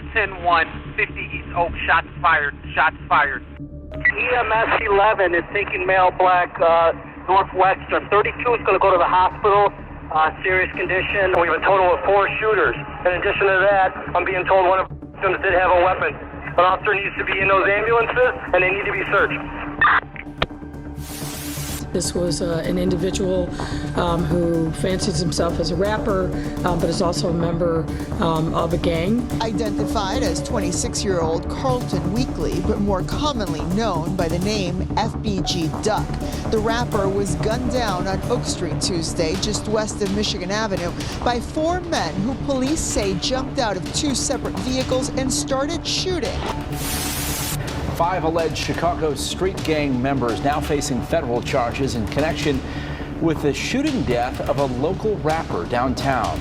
10-1, 50 East Oak, shots fired, shots fired. EMS 11 is taking male black northwestern. 32 is going to go to the hospital, serious condition. We have a total of 4 shooters. In addition to that, I'm being told one of them did have a weapon. An officer needs to be in those ambulances, and they need to be searched. This was an individual who fancies himself as a rapper, but is also a member of a gang. Identified as 26-year-old Carlton Weekly, but more commonly known by the name FBG Duck. The rapper was gunned down on Oak Street Tuesday, just west of Michigan Avenue, by 4 men who police say jumped out of 2 separate vehicles and started shooting. 5 alleged Chicago street gang members now facing federal charges in connection with the shooting death of a local rapper downtown.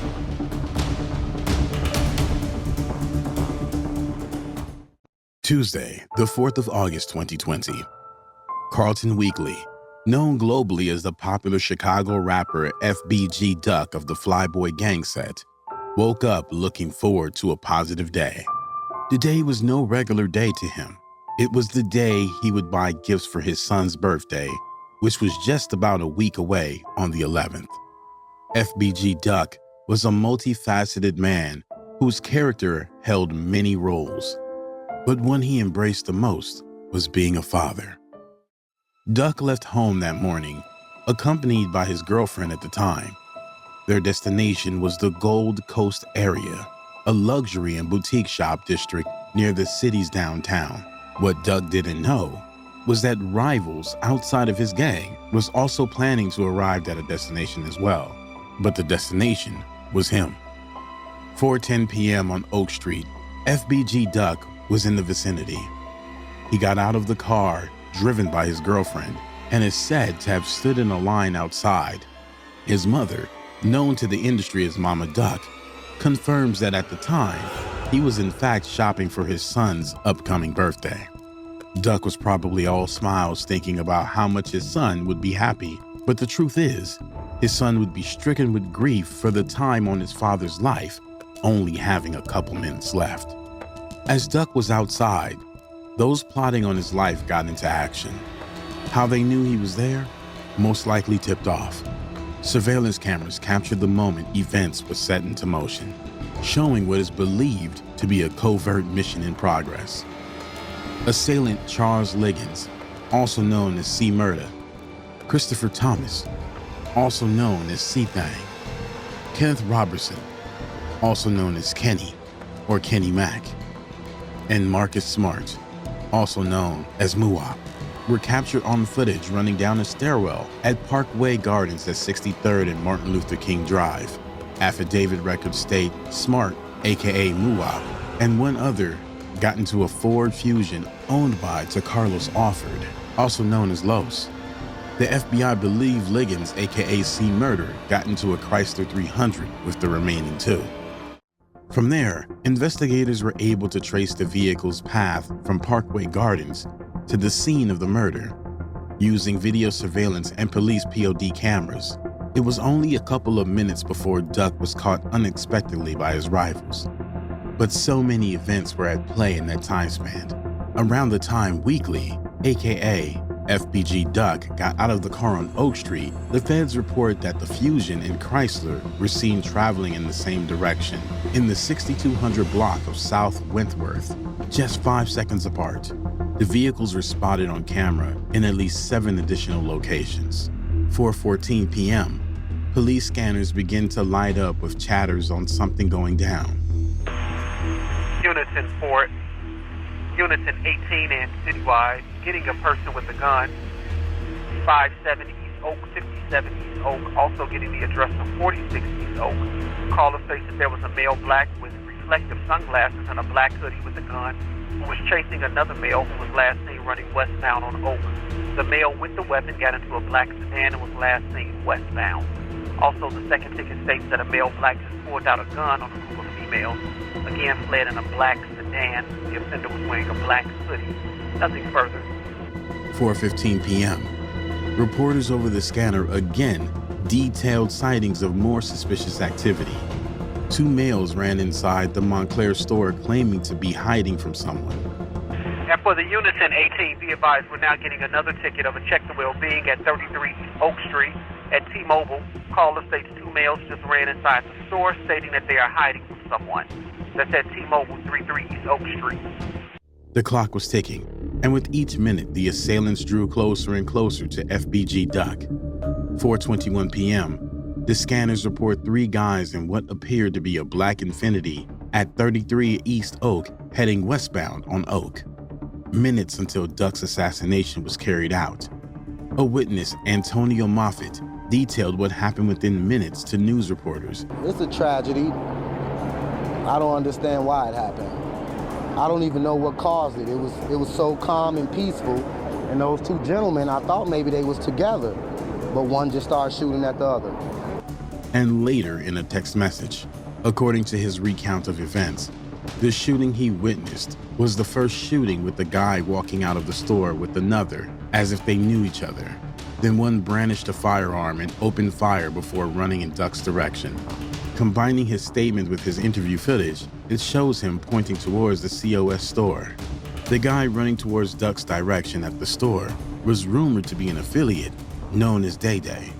Tuesday, the 4th of August, 2020. Carlton Weekly, known globally as the popular Chicago rapper FBG Duck of the Flyboy gang set, woke up looking forward to a positive day. The day was no regular day to him. It was the day he would buy gifts for his son's birthday, which was just about a week away on the 11th. FBG Duck was a multifaceted man whose character held many roles, but one he embraced the most was being a father. Duck left home that morning, accompanied by his girlfriend at the time. Their destination was the Gold Coast area, a luxury and boutique shop district near the city's downtown. What Duck didn't know was that rivals outside of his gang was also planning to arrive at a destination as well, but the destination was him. 4:10 p.m. on Oak Street, FBG Duck was in the vicinity. He got out of the car, driven by his girlfriend, and is said to have stood in a line outside. His mother, known to the industry as Mama Duck, confirms that at the time, he was in fact shopping for his son's upcoming birthday. Duck was probably all smiles thinking about how much his son would be happy, but the truth is, his son would be stricken with grief for the time on his father's life, only having a couple minutes left. As Duck was outside, those plotting on his life got into action. How they knew he was there? Most likely tipped off. Surveillance cameras captured the moment events were set into motion, showing what is believed to be a covert mission in progress. Assailant Charles Liggins, also known as C-Murder, Christopher Thomas, also known as C-Thang, Kenneth Robertson, also known as Kenny or Kenny Mac, and Marcus Smart, also known as Muwop, were captured on footage running down a stairwell at Parkway Gardens at 63rd and Martin Luther King Drive. Affidavit records state Smart, aka Muwop, and one other got into a Ford Fusion owned by Carlos Offord, also known as Los. The FBI believed Liggins, aka C-Murder, got into a Chrysler 300 with the remaining 2. From there, investigators were able to trace the vehicle's path from Parkway Gardens to the scene of the murder. Using video surveillance and police POD cameras, it was only a couple of minutes before Duck was caught unexpectedly by his rivals. But so many events were at play in that time span. Around the time Weekly, aka FBG Duck, got out of the car on Oak Street, the feds report that the Fusion and Chrysler were seen traveling in the same direction in the 6200 block of South Wentworth, just 5 seconds apart. The vehicles were spotted on camera in at least 7 additional locations. 4:14 p.m., police scanners begin to light up with chatters on something going down. Unison 4, Unison 18 and citywide, getting a person with a gun. 570 East Oak, 57 East Oak, also getting the address of 46 East Oak. Caller stated there was a male black with reflective sunglasses and a black hoodie with a gun who was chasing another male who was last seen running westbound on Oak. The male with the weapon got into a black sedan and was last seen westbound. Also, the second ticket states that a male black just pulled out a gun on a group of females, again fled in a black sedan. The offender was wearing a black hoodie. Nothing further. 4:15 p.m. Reporters over the scanner again detailed sightings of more suspicious activity. 2 males ran inside the Montclair store claiming to be hiding from someone. And for the Unison 18, be advised, we're now getting another ticket of a check the well-being at 33 East Oak Street at T-Mobile. Caller states 2 males just ran inside the store stating that they are hiding from someone. That's at T-Mobile, 33 East Oak Street. The clock was ticking, and with each minute, the assailants drew closer and closer to FBG Duck. 4:21 p.m., the scanners report 3 guys in what appeared to be a black Infiniti at 33 East Oak heading westbound on Oak. Minutes until Duck's assassination was carried out. A witness, Antonio Moffitt, detailed what happened within minutes to news reporters. It's a tragedy. I don't understand why it happened. I don't even know what caused it. It was so calm and peaceful. And those 2 gentlemen, I thought maybe they was together, but one just started shooting at the other. And later in a text message, according to his recount of events, the shooting he witnessed was the first shooting with the guy walking out of the store with another, as if they knew each other. Then one brandished a firearm and opened fire before running in Duck's direction. Combining his statement with his interview footage, it shows him pointing towards the COS store. The guy running towards Duck's direction at the store was rumored to be an affiliate known as Day Day.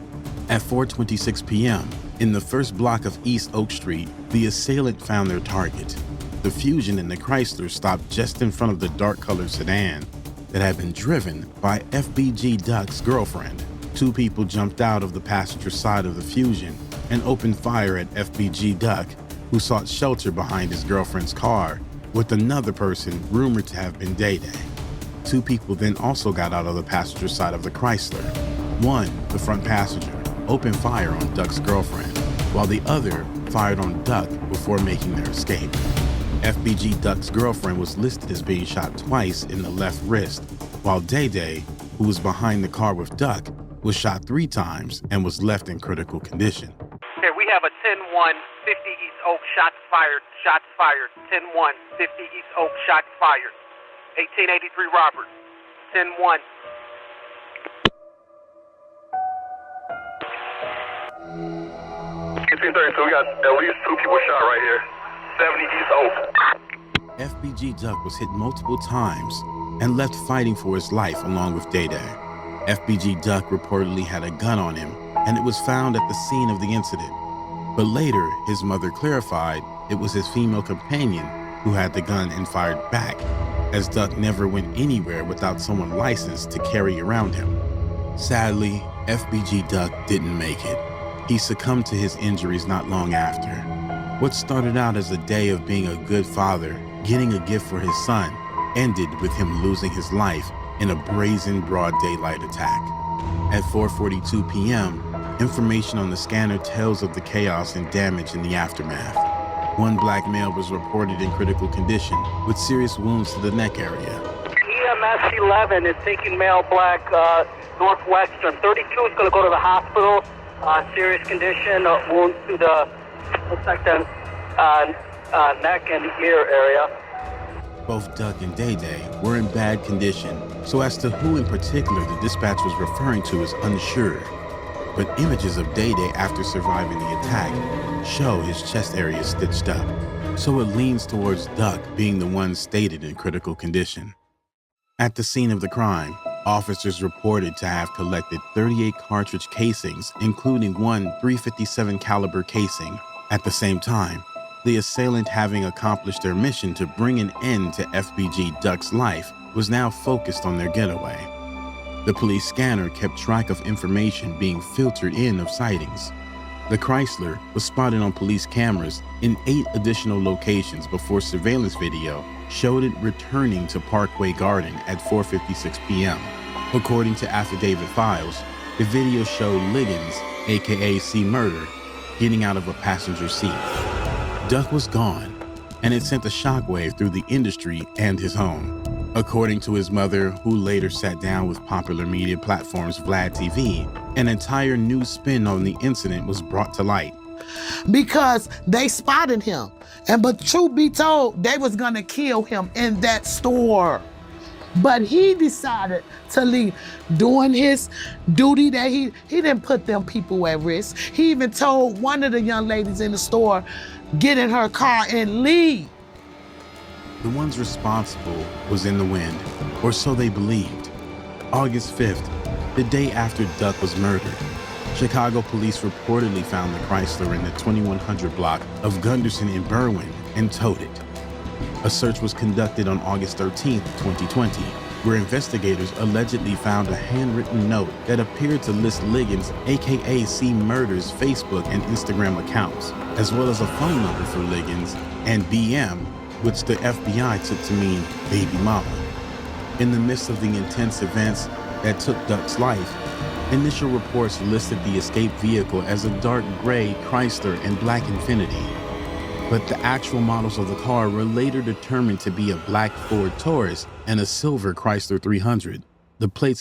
At 4:26 p.m., in the first block of East Oak Street, the assailant found their target. The Fusion and the Chrysler stopped just in front of the dark-colored sedan that had been driven by FBG Duck's girlfriend. 2 people jumped out of the passenger side of the Fusion and opened fire at FBG Duck, who sought shelter behind his girlfriend's car, with another person rumored to have been Day Day. 2 people then also got out of the passenger side of the Chrysler. One, the front passenger, opened fire on Duck's girlfriend, while the other fired on Duck before making their escape. FBG Duck's girlfriend was listed as being shot twice in the left wrist, while Day Day, who was behind the car with Duck, was shot 3 times and was left in critical condition. Okay, we have a 10-1, 50 East Oak, shots fired, 10-1, 50 East Oak, shots fired. 1883 Robert, 10-1. So we got at least 2 people shot right here. 70 East Oak. FBG Duck was hit multiple times and left fighting for his life along with Day Day. FBG Duck reportedly had a gun on him, and it was found at the scene of the incident. But later, his mother clarified it was his female companion who had the gun and fired back, as Duck never went anywhere without someone licensed to carry around him. Sadly, FBG Duck didn't make it. He succumbed to his injuries not long after. What started out as a day of being a good father, getting a gift for his son, ended with him losing his life in a brazen broad daylight attack. At 4:42 p.m., information on the scanner tells of the chaos and damage in the aftermath. One black male was reported in critical condition with serious wounds to the neck area. EMS 11 is taking male black Northwestern. 32 is going to go to the hospital. Serious condition, wounds to the, looks like the neck and ear area. Both Duck and Day Day were in bad condition, so as to who in particular the dispatch was referring to is unsure. But images of Day Day after surviving the attack show his chest area stitched up, so it leans towards Duck being the one stated in critical condition. At the scene of the crime, officers reported to have collected 38 cartridge casings, including one .357 caliber casing. At the same time, the assailant, having accomplished their mission to bring an end to FBG Duck's life, was now focused on their getaway. The police scanner kept track of information being filtered in of sightings. The Chrysler was spotted on police cameras in 8 additional locations before surveillance video showed it returning to Parkway Garden at 4:56 p.m. According to affidavit files, the video showed Liggins, aka C. Murder, getting out of a passenger seat. Duck was gone, and it sent a shockwave through the industry and his home. According to his mother, who later sat down with popular media platforms Vlad TV, an entire new spin on the incident was brought to light. Because they spotted him. But truth be told, they was gonna kill him in that store. But he decided to leave, doing his duty that he didn't put them people at risk. He even told one of the young ladies in the store get in her car and leave. The ones responsible was in the wind, or so they believed. August 5th, the day after Duck was murdered, Chicago police reportedly found the Chrysler in the 2100 block of Gunderson in Berwyn and towed it. A search was conducted on August 13th, 2020, where investigators allegedly found a handwritten note that appeared to list Liggins, aka C. Murder's Facebook and Instagram accounts, as well as a phone number for Liggins and BM, which the FBI took to mean baby mama. In the midst of the intense events that took Duck's life, initial reports listed the escaped vehicle as a dark gray Chrysler and black Infiniti. But the actual models of the car were later determined to be a black Ford Taurus and a silver Chrysler 300. The plates